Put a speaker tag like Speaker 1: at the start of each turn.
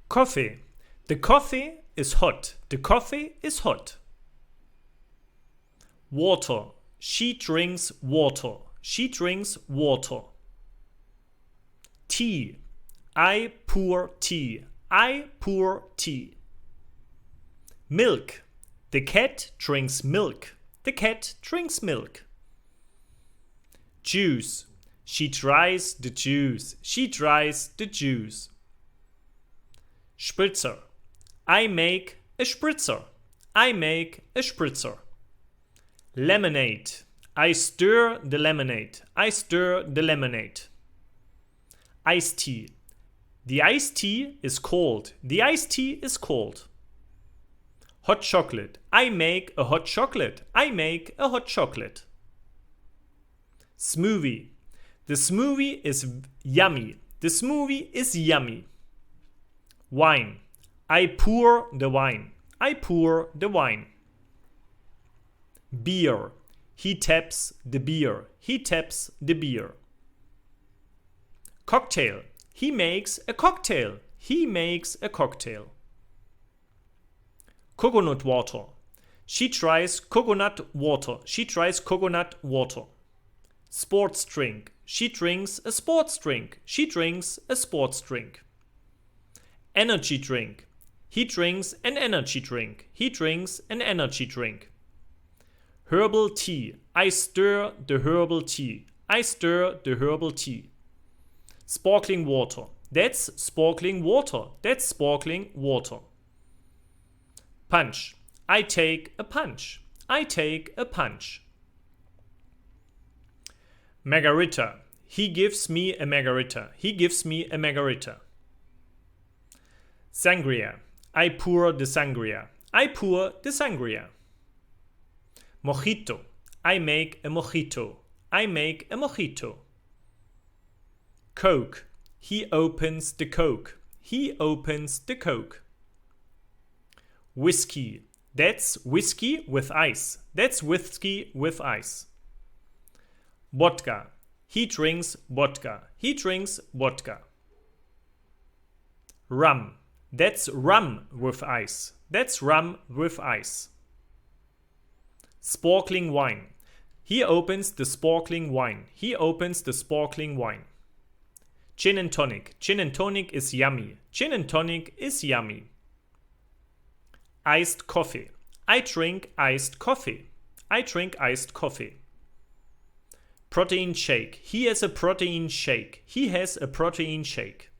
Speaker 1: Coffee. The coffee is hot. The coffee is hot. Water. She drinks water. She drinks water. Tea. I pour tea. I pour tea. Milk. The cat drinks milk. The cat drinks milk. Juice. She dries the juice. She dries the juice. Spritzer. I make a spritzer. I make a spritzer. Lemonade. I stir the lemonade. I stir the lemonade. Iced tea. The iced tea is cold. The iced tea is cold. Hot chocolate. I make a hot chocolate. I make a hot chocolate. Smoothie. The smoothie is yummy. The smoothie is yummy. Wine. I pour the wine. I pour the wine. Beer. He taps the beer. He taps the beer. Cocktail. He makes a cocktail. He makes a cocktail. Coconut water. She tries coconut water. She tries coconut water. Sports drink. She drinks a sports drink. She drinks a sports drink. Energy drink. He drinks an energy drink. He drinks an energy drink. Herbal tea. I stir the herbal tea. I stir the herbal tea. Sparkling water. That's sparkling water. That's sparkling water. Punch. I take a punch. I take a punch. Margarita. He gives me a margarita. He gives me a margarita. Sangria. I pour the sangria. I pour the sangria. Mojito. I make a mojito. I make a mojito. Coke. He opens the Coke. He opens the Coke. Whiskey. That's whiskey with ice. That's whiskey with ice. Vodka. He drinks vodka. He drinks vodka. Rum. That's rum with ice. That's rum with ice. Sparkling wine. He opens the sparkling wine. He opens the sparkling wine. Gin and tonic. Gin and tonic is yummy. Gin and tonic is yummy. Iced coffee. I drink iced coffee. I drink iced coffee. Protein shake. He has a protein shake. He has a protein shake.